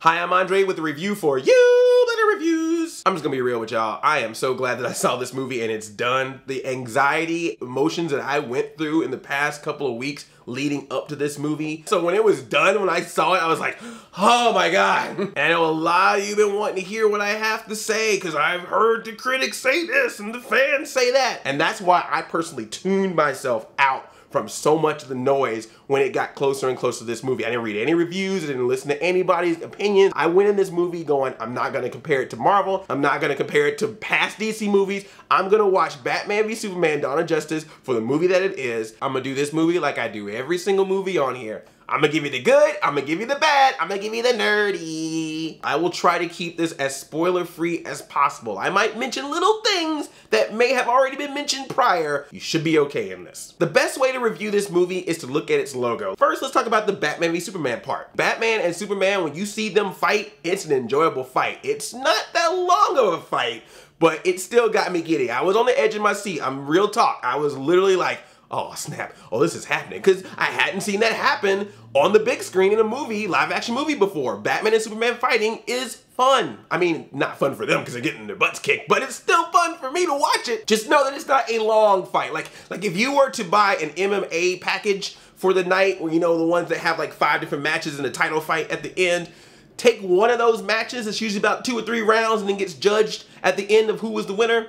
Hi, I'm Andre with a review for You Better Reviews. I'm just gonna be real with y'all. I am so glad that I saw this movie and it's done. The anxiety, emotions that I went through in the past couple of weeks leading up to this movie. So when it was done, when I saw it, I was like, oh my God. And I know a lot of you been wanting to hear what I have to say because I've heard the critics say this and the fans say that. And that's why I personally tuned myself out from so much of the noise when it got closer and closer to this movie. I didn't read any reviews, I didn't listen to anybody's opinions. I went in this movie going, I'm not gonna compare it to Marvel, I'm not gonna compare it to past DC movies, I'm gonna watch Batman v Superman: Dawn of Justice for the movie that it is. I'm gonna do this movie like I do every single movie on here. I'm gonna give you the good, I'm gonna give you the bad, I'm gonna give you the nerdy. I will try to keep this as spoiler-free as possible. I might mention little things that may have already been mentioned prior. You should be okay in this. The best way to review this movie is to look at its logo. First, let's talk about the Batman v Superman part. Batman and Superman, when you see them fight, it's an enjoyable fight. It's not that long of a fight, but it still got me giddy. I was on the edge of my seat. I'm real talk. I was literally like, oh snap, oh this is happening. Because I hadn't seen that happen on the big screen in a movie, live action movie before. Batman and Superman fighting is fun. I mean, not fun for them because they're getting their butts kicked, but it's still fun for me to watch it. Just know that it's not a long fight. Like if you were to buy an MMA package for the night, or you know, the ones that have like 5 different matches and a title fight at the end, take one of those matches, it's usually about 2 or 3 rounds and then gets judged at the end of who was the winner.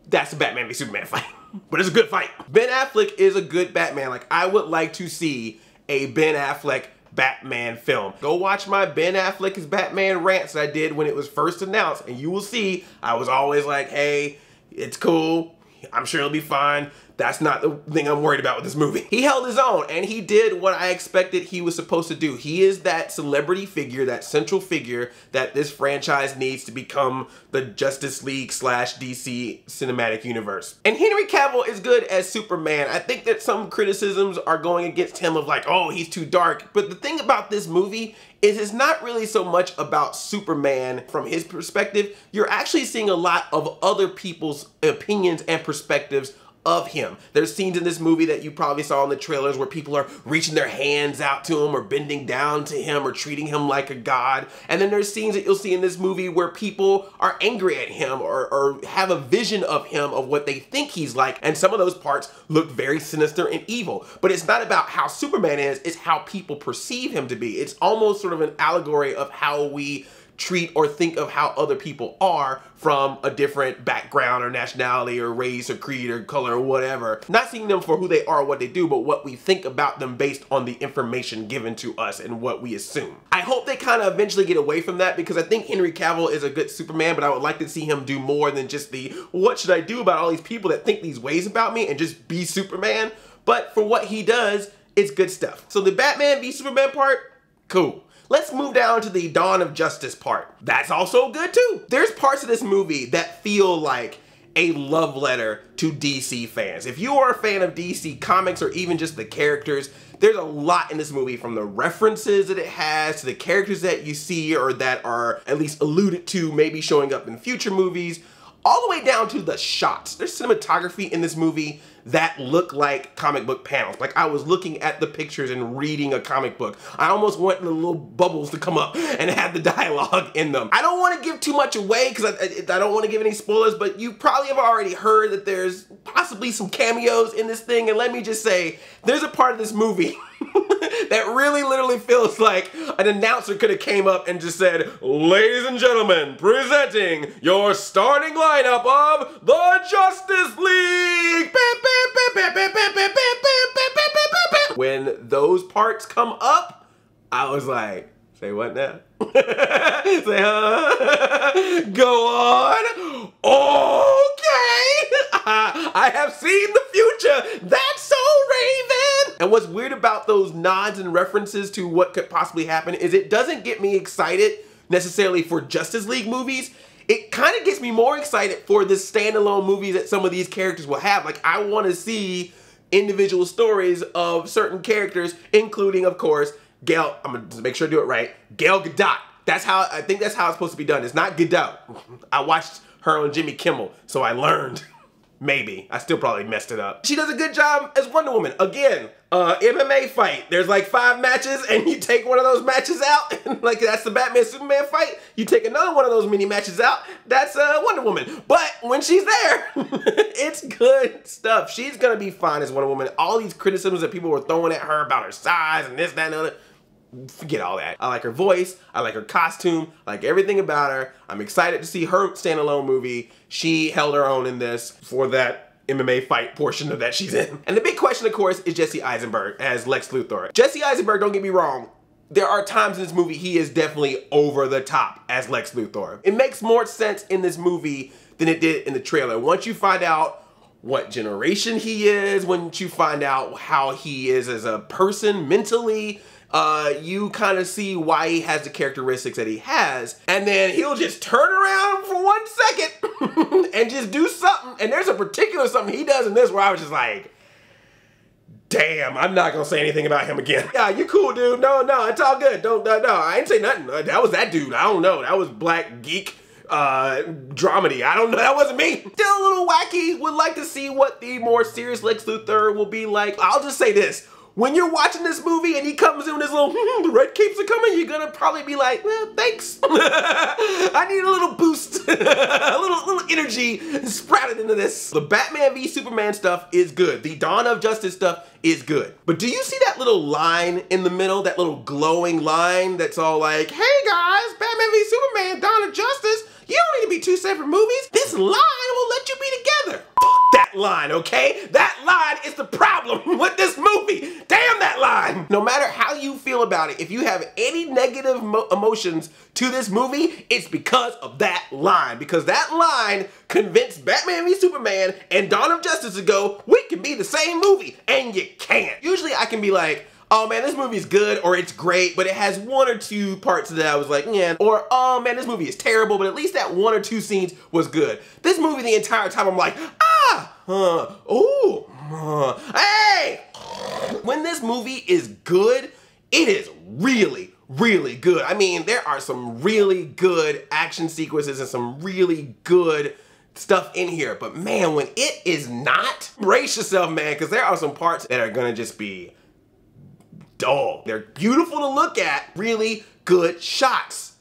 That's a Batman v Superman fight. But it's a good fight. Ben Affleck is a good Batman. Like, I would like to see a Ben Affleck Batman film. Go watch my Ben Affleck as Batman rants that I did when it was first announced, and you will see I was always like, hey, it's cool, I'm sure it'll be fine. That's not the thing I'm worried about with this movie. He held his own and he did what I expected he was supposed to do. He is that celebrity figure, that central figure that this franchise needs to become the Justice League / DC cinematic universe. And Henry Cavill is good as Superman. I think that some criticisms are going against him of like, oh, he's too dark. But the thing about this movie is it's not really so much about Superman from his perspective. You're actually seeing a lot of other people's opinions and perspectives of him. There's scenes in this movie that you probably saw in the trailers where people are reaching their hands out to him or bending down to him or treating him like a god. And then there's scenes that you'll see in this movie where people are angry at him or have a vision of him of what they think he's like. And some of those parts look very sinister and evil. But it's not about how Superman is, it's how people perceive him to be. It's almost sort of an allegory of how we treat or think of how other people are from a different background or nationality or race or creed or color or whatever. Not seeing them for who they are or what they do, but what we think about them based on the information given to us and what we assume. I hope they kind of eventually get away from that because I think Henry Cavill is a good Superman, but I would like to see him do more than just the, what should I do about all these people that think these ways about me, and just be Superman. But for what he does, it's good stuff. So the Batman v Superman part, cool. Let's move down to the Dawn of Justice part. That's also good too. There's parts of this movie that feel like a love letter to DC fans. If you are a fan of DC comics or even just the characters, there's a lot in this movie, from the references that it has to the characters that you see or that are at least alluded to maybe showing up in future movies, all the way down to the shots. There's cinematography in this movie that look like comic book panels. Like I was looking at the pictures and reading a comic book. I almost want the little bubbles to come up and have the dialogue in them. I don't want to give too much away because I don't want to give any spoilers, but you probably have already heard that there's possibly some cameos in this thing. And let me just say, there's a part of this movie that really literally feels like an announcer could have came up and just said, ladies and gentlemen, presenting your starting lineup of the Justice League. When those parts come up, I was like, say what now? Say, huh? Go on. Okay. I have seen the future. That's so Raven. And what's weird about those nods and references to what could possibly happen is it doesn't get me excited necessarily for Justice League movies. It kind of gets me more excited for the standalone movies that some of these characters will have. Like, I want to see individual stories of certain characters, including, of course, Gal, I'm gonna make sure I do it right, Gal Gadot. That's how, I think that's how it's supposed to be done. It's not Gadot. I watched her on Jimmy Kimmel, so I learned. Maybe. I still probably messed it up. She does a good job as Wonder Woman. Again, MMA fight. There's like 5 matches and you take one of those matches out. And like that's the Batman Superman fight. You take another one of those mini matches out. That's Wonder Woman. But when she's there, it's good stuff. She's gonna be fine as Wonder Woman. All these criticisms that people were throwing at her about her size and this, that, and the other. Forget all that. I like her voice. I like her costume. I like everything about her. I'm excited to see her standalone movie. She held her own in this for that MMA fight portion of that she's in. And the big question, of course, is Jesse Eisenberg as Lex Luthor. Jesse Eisenberg, don't get me wrong, there are times in this movie he is definitely over the top as Lex Luthor. It makes more sense in this movie than it did in the trailer. Once you find out what generation he is, once you find out how he is as a person mentally, you kind of see why he has the characteristics that he has, and then he'll just turn around for 1 second and just do something. And there's a particular something he does in this where I was just like, damn, I'm not gonna say anything about him again. Yeah, you cool, dude. No, it's all good. No, I ain't say nothing. That was that dude. I don't know. That was Black Geek dramedy. I don't know. That wasn't me. Still a little wacky. Would like to see what the more serious Lex Luthor will be like. I'll just say this. When you're watching this movie and he comes in with this little, the red capes are coming, you're gonna probably be like, well, thanks. I need a little boost, a little energy sprouted into this. The Batman v Superman stuff is good. The Dawn of Justice stuff is good. But do you see that little line in the middle, that little glowing line that's all like, hey guys, Batman v Superman, Dawn of Justice, you don't need to be 2 separate movies. This line will let you be together. Fuck that line, okay? That line is the problem with this movie. Damn that line. No matter how you feel about it, if you have any negative emotions to this movie, it's because of that line. Because that line convinced Batman v Superman and Dawn of Justice to go, we can be the same movie, and you can't. Usually I can be like, oh man, this movie is good, or it's great, but it has 1 or 2 parts that I was like, yeah. Or, oh man, this movie is terrible, but at least that 1 or 2 scenes was good. This movie, the entire time, I'm like, hey! When this movie is good, it is really, really good. I mean, there are some really good action sequences and some really good stuff in here, but man, when it is not, brace yourself, man, because there are some parts that are gonna just be dull. They're beautiful to look at, really good shots,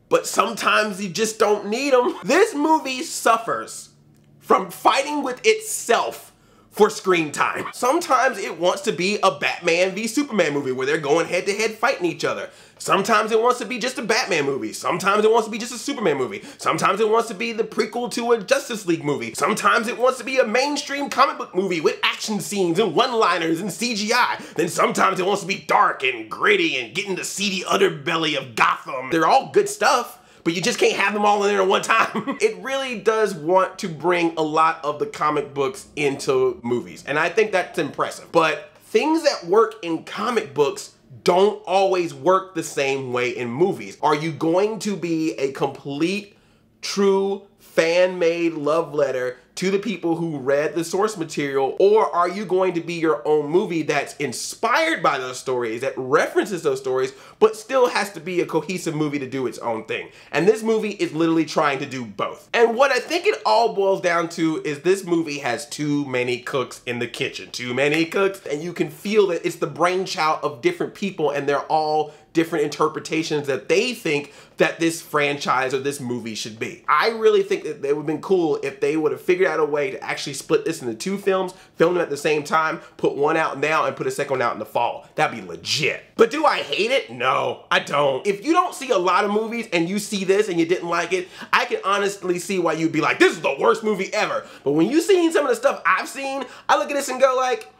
but sometimes you just don't need them. This movie suffers from fighting with itself for screen time. Sometimes it wants to be a Batman v Superman movie where they're going head to head fighting each other. Sometimes it wants to be just a Batman movie. Sometimes it wants to be just a Superman movie. Sometimes it wants to be the prequel to a Justice League movie. Sometimes it wants to be a mainstream comic book movie with action scenes and one-liners and CGI. Then sometimes it wants to be dark and gritty and get in the seedy underbelly of Gotham. They're all good stuff, but you just can't have them all in there at one time. It really does want to bring a lot of the comic books into movies, and I think that's impressive. But things that work in comic books don't always work the same way in movies. Are you going to be a complete, true, fan-made love letter to the people who read the source material, or are you going to be your own movie that's inspired by those stories, that references those stories, but still has to be a cohesive movie to do its own thing? And this movie is literally trying to do both. And what I think it all boils down to is this movie has too many cooks in the kitchen. Too many cooks, and you can feel that it's the brainchild of different people, and they're all different interpretations that they think that this franchise or this movie should be. I really think that it would have been cool if they would have figured out a way to actually split this into 2 films, film them at the same time, put one out now and put a second one out in the fall. That'd be legit. But do I hate it? No, I don't. If you don't see a lot of movies and you see this and you didn't like it, I can honestly see why you'd be like, this is the worst movie ever. But when you've seen some of the stuff I've seen, I look at this and go like,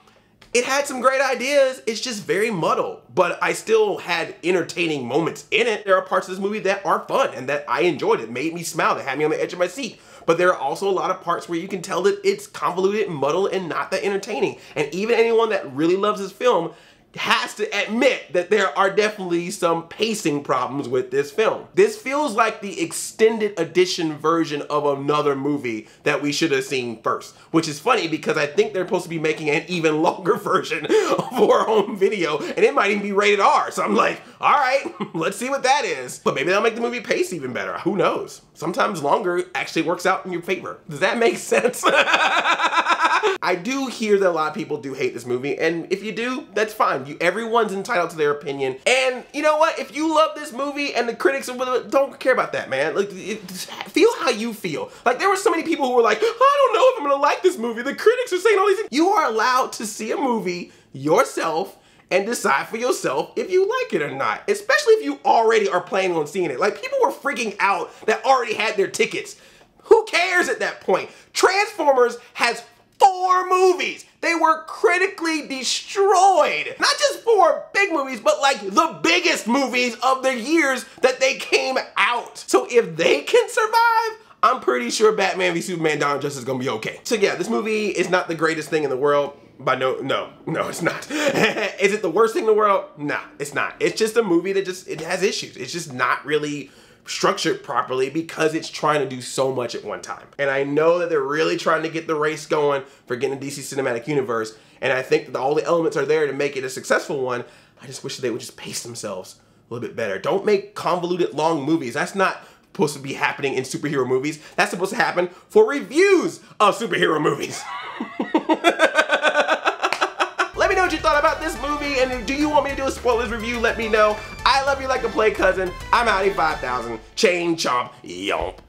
it had some great ideas, it's just very muddled, but I still had entertaining moments in it. There are parts of this movie that are fun and that I enjoyed. It made me smile, that had me on the edge of my seat. But there are also a lot of parts where you can tell that it's convoluted and muddled and not that entertaining. And even anyone that really loves this film has to admit that there are definitely some pacing problems with this film. This feels like the extended edition version of another movie that we should have seen first, which is funny because I think they're supposed to be making an even longer version for home video, and it might even be rated R. So I'm like, all right, let's see what that is. But maybe that'll make the movie pace even better. Who knows? Sometimes longer actually works out in your favor. Does that make sense? I do hear that a lot of people do hate this movie, and if you do, that's fine. Everyone's entitled to their opinion. And you know what? If you love this movie and the critics don't care about that, man. Like, feel how you feel. Like, there were so many people who were like, I don't know if I'm gonna like this movie. The critics are saying all these things. You are allowed to see a movie yourself and decide for yourself if you like it or not, especially if you already are planning on seeing it. Like, people were freaking out that already had their tickets. Who cares at that point? Transformers has 4 movies. They were critically destroyed. Not just 4 big movies, but like the biggest movies of the years that they came out. So if they can survive, I'm pretty sure Batman v Superman Dawn of Justice is gonna be okay. So yeah, this movie is not the greatest thing in the world. But no, it's not. Is it the worst thing in the world? Nah, it's not. It's just a movie that it has issues. It's just not really structured properly because it's trying to do so much at one time. And I know that they're really trying to get the race going for getting a DC Cinematic Universe. And I think that all the elements are there to make it a successful one. I just wish that they would just pace themselves a little bit better. Don't make convoluted long movies. That's not supposed to be happening in superhero movies. That's supposed to happen for reviews of superhero movies. Let me know what you thought about this movie, and do you want me to do a spoilers review? Let me know. I love you like a play cousin. I'm Howdy 5000. Chain chomp yomp.